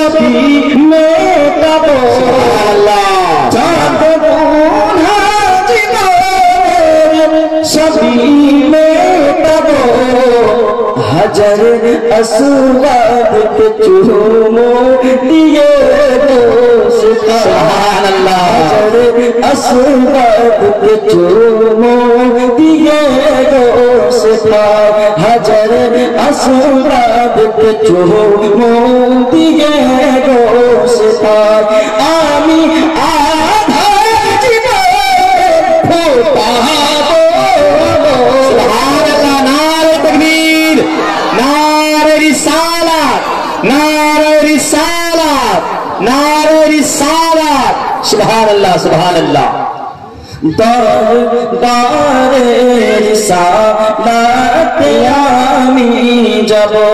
सभी मेटाबो सभी मेटाबो हजर असवाद के चूमो दिए दोस्त हजर असवाद के चूमो दिए दोस्त हजर असवाद के चूमो दिए दोस्त आमी आधा जीवन फोटाबो सुभान अल्लाह नारे तकबीर नारे रिसालत नारे रिसालत नारे रिसालत सुभान अल्लाह सुभान अल्लाह दारे रिसालत आमी जबो